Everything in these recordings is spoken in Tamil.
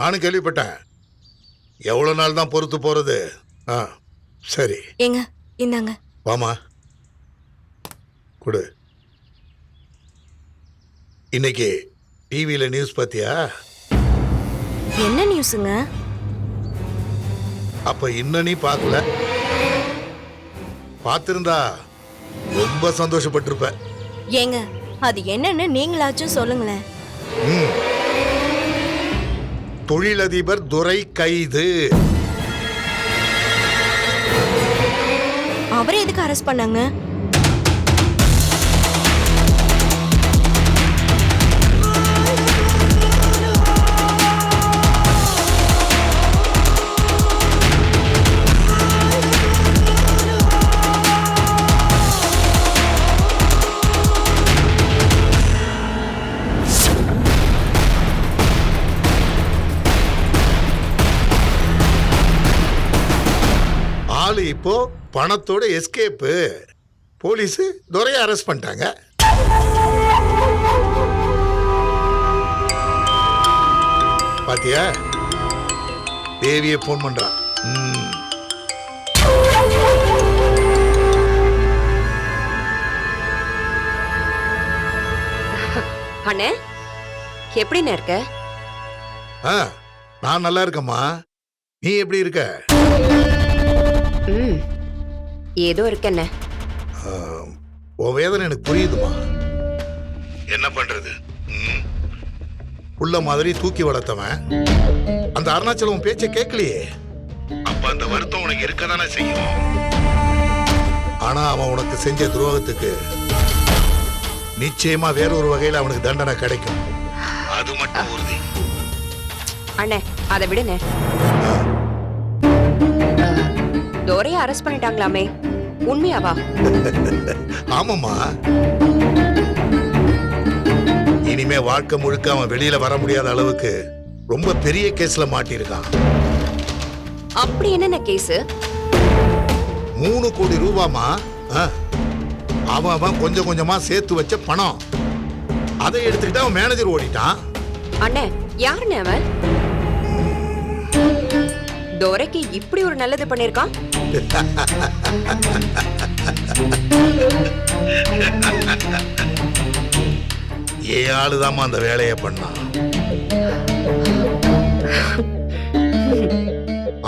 நானும் கேள்விப்பட்டேன். எவ்வளவு நாள் தான் பொறுத்து போறது? சரி ஏங்க இந்தாங்க. வாமா கொடு. இன்னைக்கு டிவியில நியூஸ் பார்த்தியா? என்ன நியூஸுங்க? அப்ப இன்னும் நீ பார்க்கல. பார்த்திருந்தா ரொம்ப சந்தோஷப்பட்டிருப்ப. ஏங்க அது என்னன்னு நீங்களாச்சும் சொல்லுங்களேன். தொழிலதிபர் துரை கைது. அவரை எதுக்கு அரெஸ்ட் பண்ணாங்க? ஆளு இப்போ பணத்தோட எஸ்கேப்பு. போலீஸ் துரையை அரெஸ்ட் பண்ணிட்டாங்க. பாத்தியா? தேவியை போன் பண்றான். அண்ணே எப்படின்னு இருக்க? நான் நல்லா இருக்கேம்மா. நீ எப்படி இருக்க? ஏதோ இருக்கண்ணே. உன் வேதனை எனக்கு புரியுதுமா. என்ன பண்றது? புள்ள மாதிரி தூக்கி வளர்த்தவன் அந்த அருணாச்சலம் பேச்சை கேட்கலையே. அப்ப அந்த வருத்தம் உனக்கு இருக்கதானே செய்யும். ஆனா அவன் உனக்கு செஞ்ச துரோகத்துக்கு நிச்சயமா வேறொரு வகையில் அவனுக்கு தண்டனை கிடைக்கும். அது மட்டும் உறுதி. அண்ணே அதை விடுண்ணே. துரைய அரெஸ்ட் பண்ணிட்டாங்களாமே, உண்மையாவா? ஆமாம்மா. இனிமே வாழ்க்கை முழுக்க அவன் வெளியில வர முடியாத அளவுக்கு ரொம்ப பெரிய கேஸ்ல மாட்டிருக்கான். அப்படி என்னென்ன கேஸ்? 3 கோடி ரூபாமா. அவன் கொஞ்சம் கொஞ்சமா சேர்த்து வச்ச பணம். அதை எடுத்துக்கிட்டு அவன் மேனேஜர் ஓடிட்டான். அண்ணே யாருன்னு அவன்? துரைக்கு இப்படி ஒரு நல்லது பண்ணிருக்கான். ஏ ஆளுதாமா அந்த வேலையை பண்ணான்.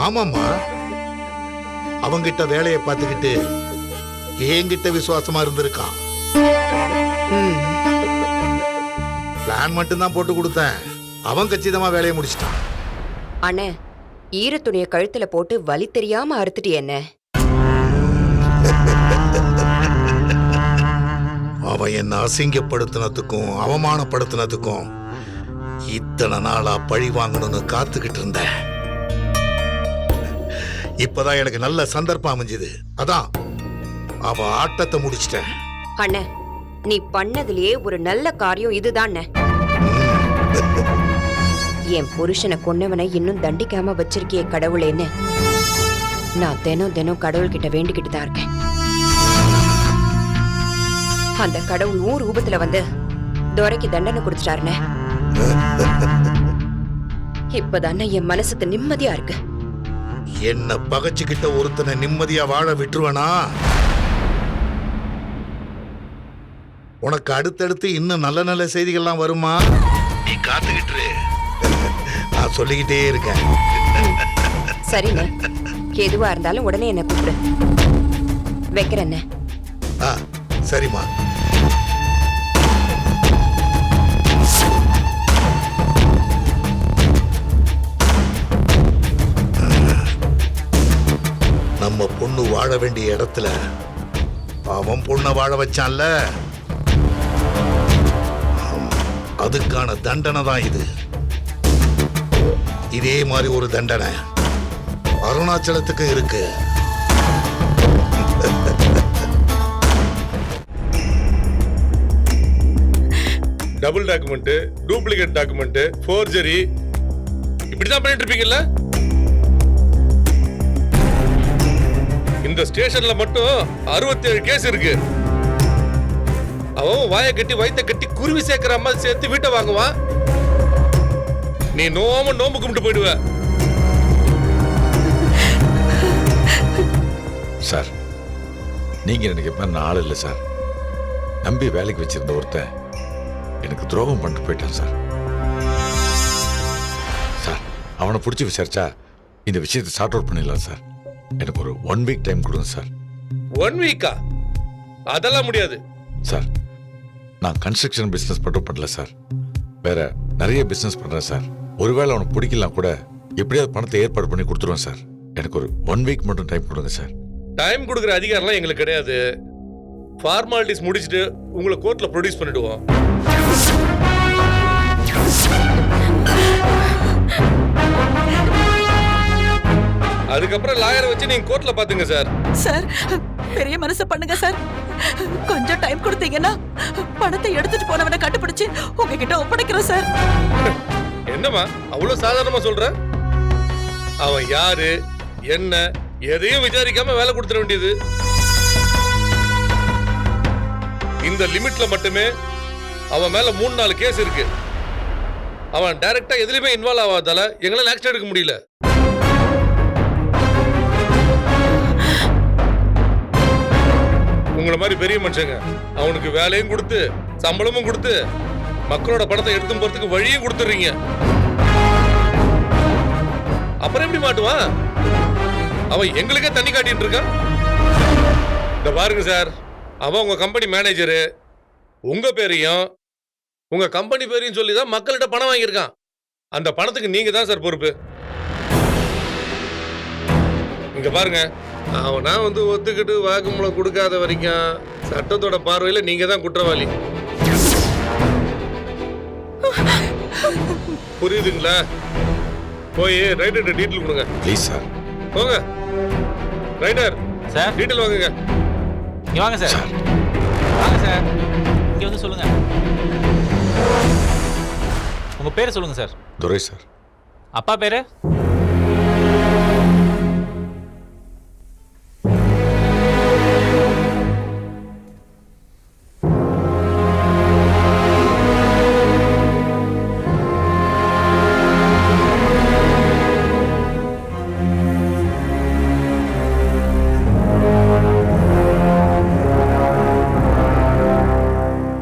ஆமாம்மா. அவங்கிட்ட வேலையை பார்த்துக்கிட்டு என்கிட்ட விசுவாசமா இருந்திருக்கான். பிளான் மட்டும்தான் போட்டு கொடுத்தேன். அவன் கச்சிதமா வேலையை முடிச்சிட்டான். அண்ணே ஈரத்துணிய கழுத்துல போட்டு வலி தெரியாம அறுத்துட்டு என்ன? அவன் என்ன அசிங்கப்படுத்தினதுக்கும் அவமானப்படுத்தினதுக்கும் இத்தனை நாளா பழி வாங்கணும்னு காத்துக்கிட்டு இருந்தேன். இப்பதான் எனக்கு நல்ல சந்தர்ப்பம் அமைஞ்சது. அதான் அவன் ஆட்டத்தை முடிச்சிட்டேன். அண்ணே நீ பண்ணதுலயே ஒரு நல்ல காரியம் இதுதான். என் புருஷனை கொன்னவனை இன்னும் தண்டிக்காம வச்சிருக்கிய கடவுளேன்னு நான் தினம் தினம் கடவுள்கிட்ட வேண்டிக்கிட்டு தான் இருக்கேன். அந்த கடவுள் ஊர் ரூபத்துல வந்து துரைக்கு தண்டனை கொடுத்துட்டாருன்னு இப்பதானே என் மனசுக்கு நிம்மதியா இருக்கு. என்ன பகைச்சுக்கிட்ட ஒருத்தனை நிம்மதியா வாழ விட்டுருவனா? உனக்கு அடுத்தடுத்து இன்னும் நல்ல நல்ல செய்திகள்லாம் வருமா? நீ காத்துக்கிட்டு நான் சொல்லிக்கிட்டே இருக்கேன். சரிண்ணே, எதுவா இருந்தாலும் உடனே என்ன கூப்பிடு. வைக்கிறேன். சரிம்மா. நம்ம பொண்ணு வாழ வேண்டிய இடத்துல அவன் பொண்ணை வாழ வச்சான்ல, அதுக்கான தண்டனை தான் இது. இதே மாதிரி ஒரு தண்டனை அருணாச்சலத்துக்கு இருக்கு. Double document, duplicate document, forgery இப்படிதான் பண்ணிட்டு இருப்பீங்கல்ல? இந்த ஸ்டேஷன்ல மட்டும் 67 கேஸ் இருக்கு. அவன் வாயை கட்டி வயித்தை கட்டி குருவி சேர்க்கிற மாதிரி சேர்த்து வீட்டை வாங்குவான். நீ நோம்பு கும்பிட்டு போயிடுவ. சார், நீங்க எனக்கு எப்ப ஆள் இல்லை சார். நம்பி வேலைக்கு வச்சிருந்த ஒருத்தன் எனக்கு துரோகம் பண்ணிட்டு போயிட்டான் சார். சார், அவனை பிடிச்சி விசாரிச்சா இந்த விஷயத்தை சார்ட் அவுட் பண்ணிடலாம் சார். எனக்கு ஒரு 1 வீக் டைம் கொடுங்க சார். 1 வீக்கா? அதெல்லாம் முடியாது சார். நான் கன்ஸ்ட்ரக்ஷன் பிசினஸ் மட்டும் பண்ணல சார், வேற நிறைய பிசினஸ் பண்றேன் சார். ஒருவேளை அவனுக்கு பிடிக்கலாம் கூட எப்படியாவது பணத்தை ஏற்பாடு பண்ணி கொடுத்துருவேன் சார். எனக்கு ஒரு 1 வீக் மட்டும் டைம் கொடுங்க சார். டைம் கொடுக்குற அதிகாரம்லாம் எங்களுக்கு கிடையாது. ஃபார்மாலிட்டிஸ் முடிச்சுட்டு உங்களை கோர்ட்ல ப்ரொடியூஸ் பண்ணிடுவோம். அதுக்கப்புறம் லாயரை வச்சு நீங்க கோர்ட்ல பாத்துங்க சார். சார், பெரிய மனசு பண்ணுங்க சார். கொஞ்சம் டைம் கொடுத்தீங்கன்னா பணத்தை எடுத்துட்டு போனவனை கண்டுபிடிச்சு உங்ககிட்ட ஒப்படைக்கிறோம் சார். என்னம்மா அவ்வளவு சாதாரணமா சொல்ற? அவன் யாரு என்ன எதையும் விசாரிக்காம வேலை கொடுத்துட வேண்டியது. இந்த லிமிட்ல மட்டுமே அவன் மேல 3-4 கேஸ் இருக்கு. அவன் டைரக்டா எதுலயுமே இன்வால்வ் ஆகாதால எங்களால ஆக்ஷன் எடுக்க முடியல. உங்களை மாதிரி பெரிய மனுஷங்க அவனுக்கு வேலையும் கொடுத்து சம்பளமும் கொடுத்து மக்களோட பணத்தை எடுத்து போறதுக்கு வழியும் கொடுத்துறீங்க. அப்புறம் எப்படி மாட்டுவான்? அவன் எங்களுக்கே தண்ணி காட்டிட்டு இருக்கான். இந்த பாருங்க சார், அவன் உங்க கம்பெனி மேனேஜரு. உங்க பேரையும் உங்க கம்பெனி பேரையும் சொல்லி தான் மக்கள்கிட்ட பணம் வாங்கியிருக்கான். அந்த பணத்துக்கு நீங்க தான் சார் பொறுப்பு. இங்க பாருங்க, அவனா ஒத்துக்கிட்டு வாக்குமூலம் கொடுக்காத வரைக்கும் சட்டத்தோட பார்வையில நீங்க தான் குற்றவாளி. புரியுதுங்களா? போய் ரைட்டர் டீட்டெயில் கொடுங்க. Please sir. போங்க ரைட்டர் சார். டீட்டெயில் வாங்குங்க. இங்க வாங்க சார். வாங்க சார், இங்க வந்து சொல்லுங்க. உங்க பேரை சொல்லுங்க சார். துரை சார். அப்பா பேரு?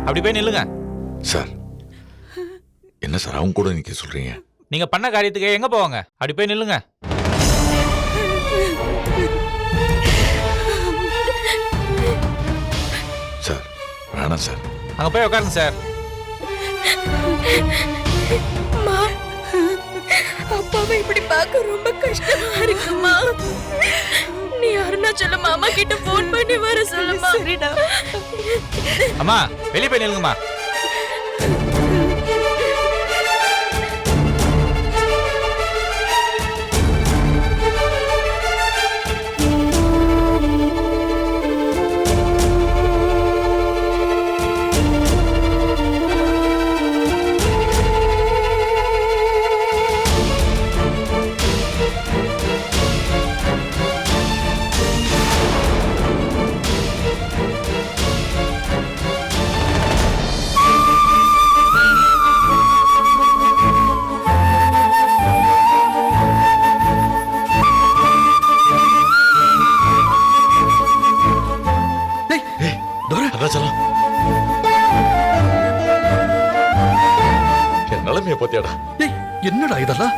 அப்படி போய் நில்லுங்க சார். என்ன சார் அவங்க கூட நிக்க சொல்றீங்க? நீங்க பண்ண காரியத்துக்கு எங்க போவாங்க? அப்படி போய் நில்லுங்க. சார் வேணாம் சார். அங்க போய் உட்காருங்க சார். அப்பாவை இப்படி பார்க்க ரொம்ப கஷ்டமா இருக்குமா? நீ அருணாச்சலம் மாமா கிட்ட போன் பண்ணி வர சொல்லுமா. சரிடா. அம்மா வெளியே போய் நில்லுங்கம்மா. அருணாச்சலம், என் நிலைமைய பத்தியாடா. என்னடா இதெல்லாம்?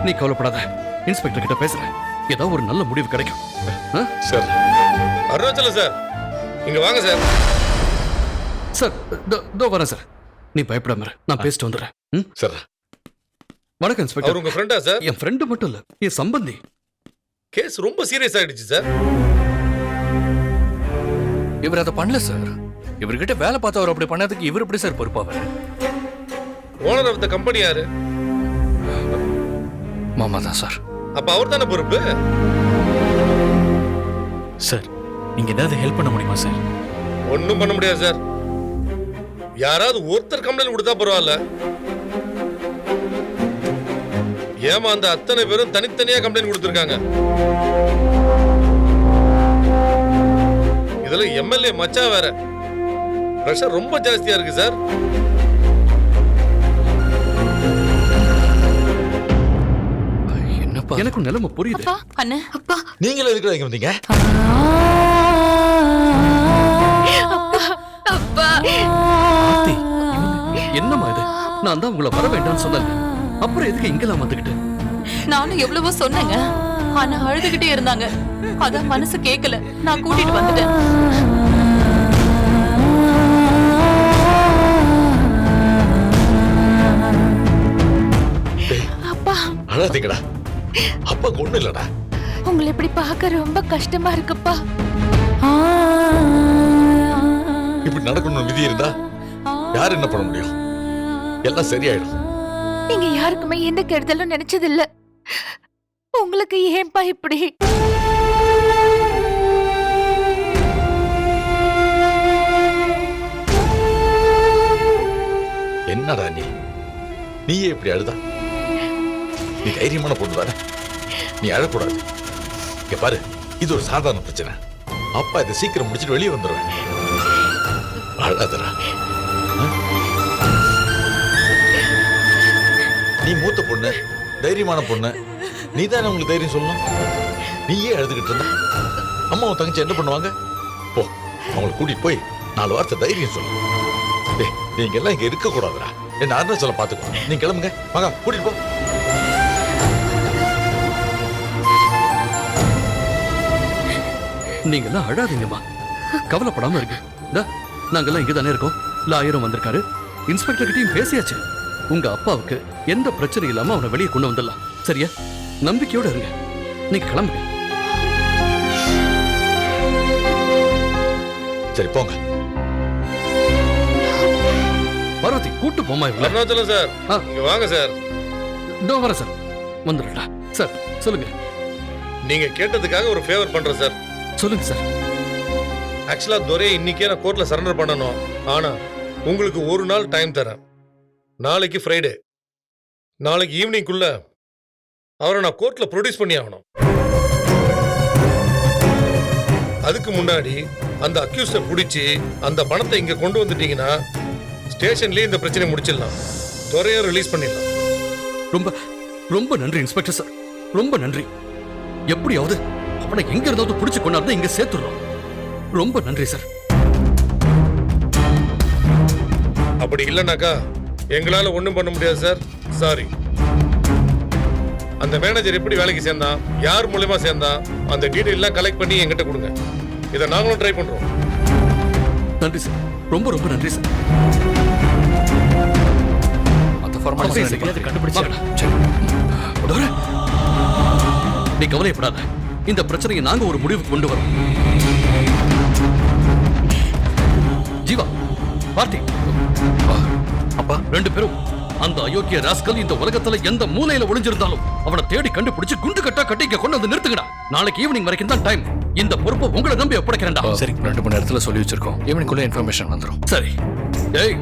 நீ கவலைப்படாத, இன்ஸ்பெக்டர் கிட்ட பேசுறேன். ஏதோ ஒரு நல்ல முடிவு கிடைக்கும். சார். அருணாச்சலம் சார், இங்க வாங்க சார். சார், தோ வரேன் சார். நீ பயப்படாம இரு, நான் பேசிட்டு வந்துடுறேன். சார். வணக்கம் இன்ஸ்பெக்டர். அவர் உங்க ஃப்ரெண்டா சார்? என் ஃப்ரெண்டு மட்டும் இல்ல, என் சம்பந்தி. கேஸ் ரொம்ப சீரியஸ் ஆயிடுச்சு சார். இவர் அதை பண்ணல சார். இவர்கிட்ட வேலை பார்த்தவர் அப்படி பண்ணதுக்கு இவர் எப்படி சார் பொறுப்பாவர்? ஓனர் ஆஃப் த கம்பெனி யாரு? மாமா தான் சார். அப்ப அவர் தானே பொறுப்பு. சார், நீங்க ஏதாவது ஹெல்ப் பண்ண முடியுமா சார்? ஒன்னும் பண்ண முடியாது சார். யாராவது ஒருத்தர் கம்ப்ளைண்ட் கொடுத்தா பரவாயில்ல. ஏமா அந்த அத்தனை பேரும் தனித்தனியா கம்ப்ளைண்ட் கொடுத்திருக்காங்க. இதுல எம்எல்ஏ மச்சா வேற. பிரஷர் ரொம்ப ஜாஸ்தியா இருக்கு சார். எனக்கு நிலைமை புரியுது. அண்ணே நீங்களும் எதுக்குடா இங்க வந்தீங்க? ஆர்த்தி, என்னம்மா இது? நான் தான் உங்களை வர வேண்டாம்னு சொன்னேன். அப்புறம் எதுக்கு இங்கெல்லாம் வந்துகிட்டு? நானும் எவ்வளவோ சொன்னேங்க, ஆனா அழுதுகிட்டே இருந்தாங்க. அதான் மனசு கேட்கல, நான் கூட்டிட்டு வந்துட்டேன். அப்பா, அழாதீங்கடா, அப்பா ஒண்ணு இல்லடா. உங்களை இப்படி பார்க்க ரொம்ப கஷ்டமா இருக்குப்பா. இப்படி நடக்கணும்னு விதி இருந்தா யார் என்ன பண்ண முடியும்? எல்லாம் சரியாயிடும். நீங்க யாருக்குமே எந்த கெடுதலும் நினைச்சது இல்ல. உங்களுக்கு ஏன்பா இப்படி? என்னடா நீயே இப்படி அழுதா? நீ தைரியமான பொண்ணு தானே, நீ அழக்கூடாது. இங்க பாரு, இது ஒரு சாதாரண பிரச்சனை. அப்பா இதை சீக்கிரம் முடிச்சிட்டு வெளியே வந்துடுவேன். அழாதடா. நீ மூத்த பொண்ணு, தைரியமான பொண்ணு, நீ தானே உங்களுக்கு தைரியம் சொல்லணும். நீயே அழுதுகிட்டு இருந்த அம்மாவும் தங்கச்சி என்ன பண்ணுவாங்க? போ, அவங்களை கூட்டிட்டு போய் 4 வார்த்தை தைரியம் சொல்லு. நீங்க எல்லாம் இங்க இருக்க கூடாதுடா. என்ன அருணாச்சலம் பாத்துக்கோ. நீ கிளம்புங்க, மகா கூட்டிட்டு போ. நீங்க எல்லாம் அழாதீங்கம்மா, கவலைப்படாம இருக்கு. நாங்கெல்லாம் இங்க தானே இருக்கோம். லாயரும் வந்திருக்காரு, இன்ஸ்பெக்டர் கிட்டையும் பேசியாச்சு. உங்க அப்பாவுக்கு எந்த பிரச்சனையும் இல்லாம அவனை வெளியே கொண்டு வந்துடலாம். சரியா? நம்பிக்கையோட இருங்க. நீங்க கிளம்புங்க. சரி போங்க. பார்வதி கூட்டு போமா. அருணாச்சலம் சார், இங்க வாங்க சார். இதோ வரேன் சார். வந்துடுறா சார். சொல்லுங்க. நீங்க கேட்டதுக்காக ஒரு ஃபேவர் பண்றேன் சார். சொல்லுங்க சார். ஆக்சுவலா துரை இன்னைக்கே நான் கோர்ட்ல சரண்டர் பண்ணணும். ஆனா உங்களுக்கு ஒரு நாள் டைம் தரேன். நாளைக்கு ஃப்ரைடே, நாளைக்கு ஈவினிங்குள்ள அவரை நான் கோர்ட்ல ப்ரொடியூஸ் பண்ணி ஆகணும். அதுக்கு முன்னாடி அந்த அக்யூஸ்ட பிடிச்சி அந்த பணத்தை இங்க கொண்டு வந்துட்டீங்கன்னா ஸ்டேஷன்லயே இந்த பிரச்சனை முடிச்சிடலாம். துரையும் ரிலீஸ் பண்ணிடலாம். ரொம்ப ரொம்ப நன்றி இன்ஸ்பெக்டர் சார், ரொம்ப நன்றி. எப்படியாவது அவனை எங்க இருந்தாவது பிடிச்சு கொண்டாந்து இங்க சேர்த்துறோம். ரொம்ப நன்றி சார். அப்படி இல்லைனாக்கா எங்களால ஒண்ணும் பண்ண முடியாது சார். சாரி. அந்த மேனேஜர் எப்படி வேலைக்கு சேர்ந்தான், யார் மூலமா சேர்ந்தான், அந்த டீடைல் எல்லாம் கலெக்ட் பண்ணி எங்கிட்ட கொடுங்க. இதை நாங்களும் ட்ரை பண்றோம். நன்றி சார், ரொம்ப ரொம்ப நன்றி சார். நீ கவலைப்படாத, இந்த பிரச்சனையை நாங்க ஒரு முடிவுக்கு கொண்டு வரோம். ஜீவா, பார்த்தி, அப்பா 2 பேரும் அந்த அயோக்கிய ராஸ்கல் இந்த உலகத்துல எந்த மூலையில ஒளிஞ்சிருந்தாலும் அவனை தேடி கண்டுபிடிச்சு குண்டு கட்டா கட்டி இங்க கொண்டு வந்து நிறுத்துங்கடா. நாளைக்கு ஈவினிங் வரைக்கும் தான் டைம். இந்த பொறுப்பை உங்களை நம்பி ஒப்படைக்கிறேன்டா. சரி, 2 மணி நேரத்துல சொல்லி வச்சிருக்கோம். ஈவினிங்குள்ள இன்ஃபர்மேஷன் வந்துரும். சரி. டேய்,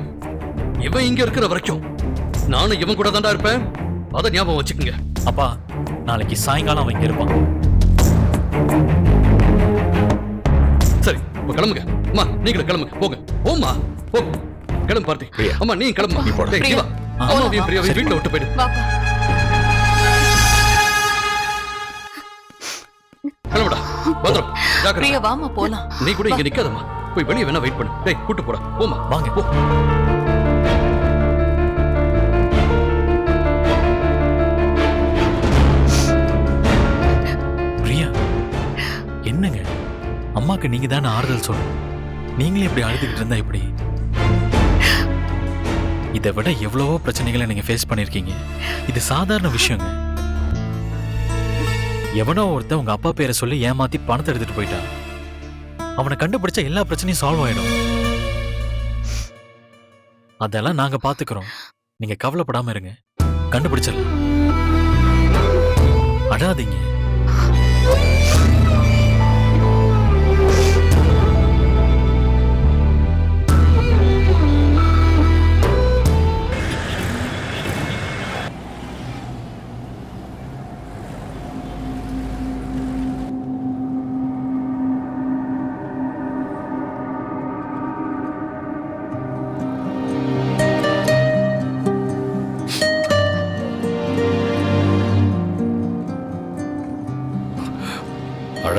இவன் இங்க இருக்கிற வரைக்கும் நானும் இவன் கூட தான்டா இருப்பேன். அதை ஞாபகம் வச்சுக்கோங்க. அப்பா, நாளைக்கு சாயங்காலம் அவன் இங்க இருப்பான். சரி, இப்ப கிளம்புங்க. அம்மா நீங்களும் கிளம்புங்க. போங்க. போம்மா, போங்க. கிளம்பு பார்த்தி. அம்மா நீ கிளம்புமா. டேய் ஜீவா, அம்மாவையும் பிரியாவையும் வீட்டுல விட்டு போயிடு. கிளம்புடா. பத்திரம். பிரியா வாமா போலாம். நீ கூட இங்க நிக்காதம்மா. போய் வெளியே வேணா வெயிட் பண்ணு. டேய் கூட்டு போடா. போமா வாங்க. போ. பிரியா, என்னங்க அம்மாக்கு நீங்க தானே ஆறுதல் சொல்லணும். நீங்களே இப்படி அழுதுகிட்டு இருந்தா எப்படி? இதை விட எவ்வளவோ பிரச்சனைகளை நீங்க ஃபேஸ் பண்ணிருக்கீங்க. இது சாதாரண விஷயங்க. எவனோ ஒருத்தன் உங்க அப்பா பேரை சொல்லி ஏமாத்தி பணத்தை எடுத்துட்டு போயிட்டான். அவனை கண்டுபிடிச்சா எல்லா பிரச்சனையும் சால்வ் ஆயிடும். அதெல்லாம் நாங்க பாத்துக்கிறோம். நீங்க கவலைப்படாம இருங்க, கண்டுபிடிச்சிடலாம். அழாதீங்க.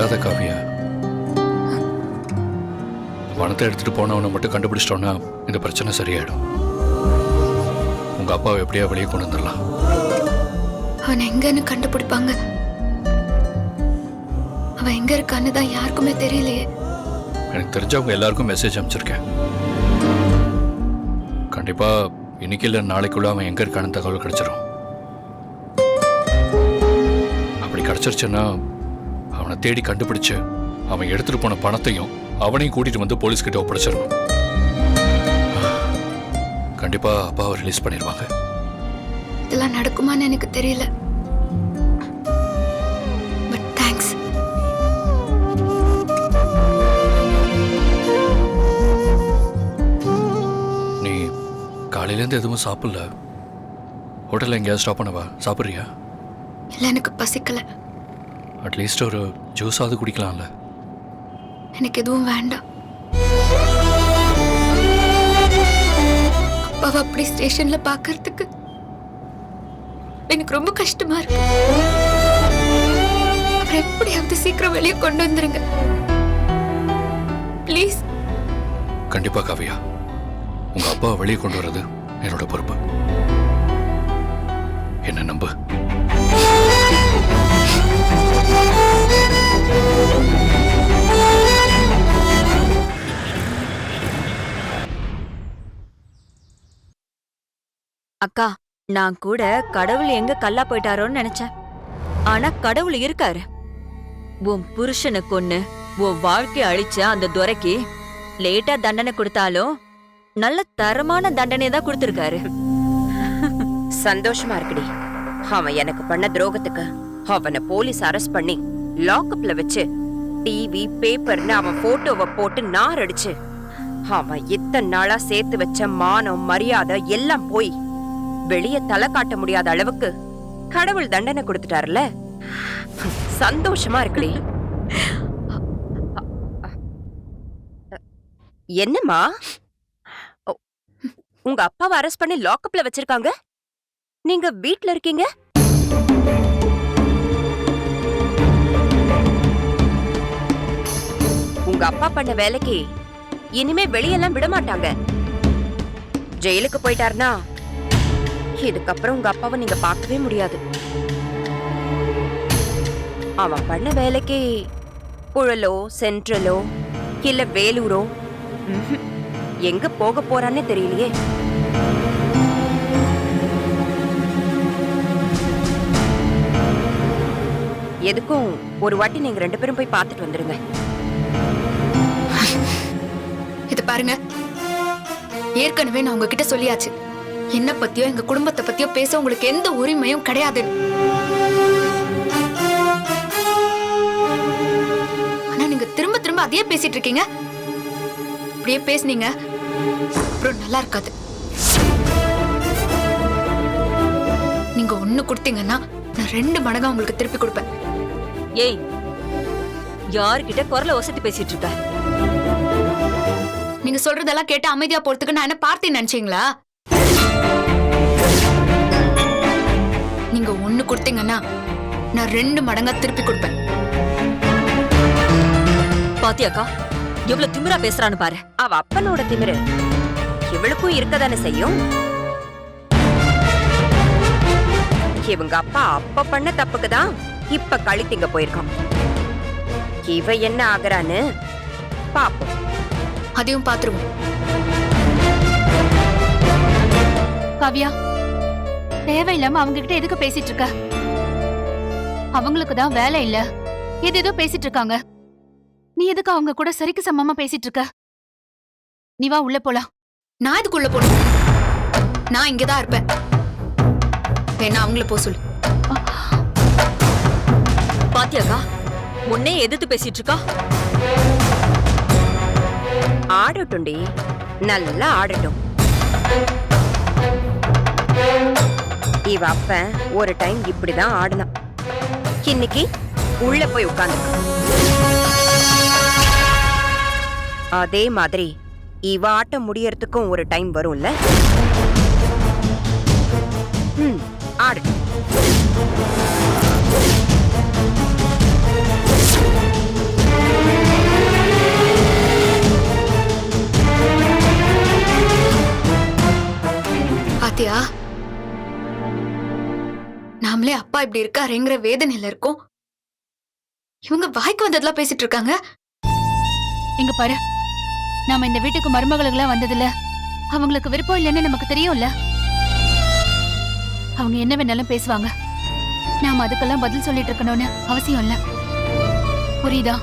கவலைப்படாத காவியா. பணத்தை எடுத்துட்டு போனவனை மட்டும் கண்டுபிடிச்சிட்டோன்னா இந்த பிரச்சனை சரியாயிடும். உங்க அப்பாவை எப்படியா வெளியே கொண்டு வந்துடலாம். அவன் எங்கன்னு கண்டுபிடிப்பாங்க. அவன் எங்க இருக்கான்னு தான் யாருக்குமே தெரியலையே. எனக்கு தெரிஞ்சவங்க எல்லாருக்கும் மெசேஜ் அனுப்பிச்சிருக்கேன். கண்டிப்பா இன்னைக்கு இல்லை நாளைக்குள்ள அவன் எங்க இருக்கான்னு தகவல் கிடைச்சிடும். அப்படி கிடைச்சிருச்சுன்னா அவனை தேடி கண்டுபிடிச்சு அவன் எடுத்துட்டு போன பணத்தையும் அவனையும் கூட்டிட்டு வந்து போலீஸ் கிட்ட ஒப்படைச்சிடணும். கண்டிப்பா அப்பாவை ரிலீஸ் பண்ணிடுவாங்க. இதெல்லாம் நடக்குமான்னு எனக்கு தெரியல. But thanks. நீ காலையிலேருந்து எதுவும் சாப்பிடல. ஹோட்டலில் எங்கேயாவது ஸ்டாப் பண்ணவா? சாப்பிட்றியா? இல்ல, எனக்கு பசிக்கல. அட்லீஸ்ட் ஒரு ஜூஸாவது குடிக்கலாம்ல. எனக்கு எதுவும் வேண்டாம். அப்பாவை அப்படி ஸ்டேஷன்ல பாக்குறதுக்கு எனக்கு ரொம்ப கஷ்டமா இருக்கு. அப்புறம் எப்படியாவது சீக்கிரம் வெளியே கொண்டு வந்துருங்க ப்ளீஸ். கண்டிப்பா காவியா, உங்க அப்பாவை வெளியே கொண்டு வர்றது என்னோட பொறுப்பு. என்ன நம்பு. அக்கா, நான் கூட கடவுள் எங்க கல்லா போயிட்டாரோன்னு நினைச்சேன். ஆனா கடவுள் இருக்காரு. உன் புருஷனை கொன்னு உன் வாழ்க்கை அழிச்ச அந்த துரைக்கு லேட்டா தண்டனை கொடுத்தாலும் நல்ல தரமான தண்டனை தான் கொடுத்திருக்காரு. சந்தோஷமா இருக்குடி. அவன் எனக்கு பண்ண துரோகத்துக்கு அவனை போலீஸ் அரெஸ்ட் பண்ணி லாக்அப்ல வச்சு டிவி பேப்பர்னு அவன் போட்டோவை போட்டு நார் அடிச்சு அவன் இத்தனை நாளா சேர்த்து வச்ச மானம் மரியாதை எல்லாம் போய் வெளியே தலை காட்ட முடியாத அளவுக்கு கடவுள் தண்டனை கொடுத்துட்டாருல. சந்தோஷமா இருக்குடி. என்னம்மா, உங்க அப்பாவை அரெஸ்ட் பண்ணி லாக்அப்ல வச்சிருக்காங்க, நீங்க வீட்ல இருக்கீங்க? உங்க அப்பா பண்ண வேலைக்கு இனிமே வெளியெல்லாம் விட மாட்டாங்க. ஜெயிலுக்கு போயிட்டாருன்னா இதுக்கப்புறம் உங்க அப்பாவை நீங்க பார்க்கவே முடியாது. அவன் பண்ண வேலைக்கு புழலோ சென்ட்ரலோ இல்ல வேலூரோ எங்க போக போறான்னு தெரியலையே. எதுக்கும் ஒரு வாட்டி நீங்க 2 பேரும் போய் பார்த்துட்டு வந்துருங்க. இது பாருங்க, ஏற்கனவே நான் உங்ககிட்ட சொல்லியாச்சு, என்ன பத்தியோ எங்க குடும்பத்தை பத்தியோ பேச உங்களுக்கு எந்த உரிமையும் கிடையாது. ஆனா நீங்க திரும்ப திரும்ப அதையே பேசிட்டு இருக்கீங்க. அப்படியே பேசுனீங்க அப்புறம் நல்லா இருக்காது. நீங்க 1 கொடுத்தீங்கன்னா நான் 2 மடங்கா உங்களுக்கு திருப்பி கொடுப்பேன். ஏய், யார்கிட்ட குரலை ஒசத்தி பேசிட்டு இருக்க? நீங்க சொல்றதெல்லாம் கேட்டு அமைதியா போறதுக்கு நான் என்ன பார்த்து நினைச்சீங்களா? நீங்க 1 கொடுத்தீங்கன்னா நான் 2 மடங்கா திருப்பி கொடுப்பேன். பாத்தியாக்கா எவ்வளவு திமிரா பேசுறான்னு பாரு. அவ அப்பனோட திமிரு இவளுக்கும் இருக்கதானே செய்யும். இவங்க அப்பா அப்ப பண்ண தப்புக்குதான் இப்ப கழித்திங்க போயிருக்கான். இவ என்ன ஆகுறான்னு பாப்போம். அதையும் பாத்துருவோம். காவியா, தேவையில்லாம அவங்க கிட்ட எதுக்கு பேசிட்டு இருக்க? அவங்களுக்கு தான் வேலை இல்ல, ஏதோ பேசிட்டு இருக்காங்க. நீ எதுக்கு அவங்க கூட சரிக்கு சமமா பேசிட்டு இருக்க? நீ வா உள்ள போலாம். நான் இதுக்குள்ள போகணும். நான் இங்கதான் இருப்பேன். வேணா அவங்கள போ சொல்லு. பாத்தியாக்கா உன்னே எதிர்த்து பேசிட்டு இருக்கா. ஆடட்டும்டி, நல்லா ஆடட்டும். இவ அப்ப ஒரு டைம் இப்படிதான் ஆடினான். இன்னைக்கு உள்ள போய் உட்கார்ந்து அதே மாதிரி இவ ஆட்டம் முடியறதுக்கும் ஒரு டைம் வரும்ல. ஆடட்டும். அப்பா இப்படி இருக்காருங்கிற வேதனையில இருக்கும். இவங்க வாய்க்கு வந்ததெல்லாம் பேசிட்டு இருக்காங்க. இங்க பாரு, நாம இந்த வீட்டுக்கு மருமகளுங்களா வந்ததுல அவங்களுக்கு விருப்பம் இல்லைன்னு நமக்கு தெரியும்ல. அவங்க என்ன வேணாலும் பேசுவாங்க. நாம அதுக்கெல்லாம் பதில் சொல்லிட்டு இருக்கணும்னு அவசியம் இல்ல. புரியுதா?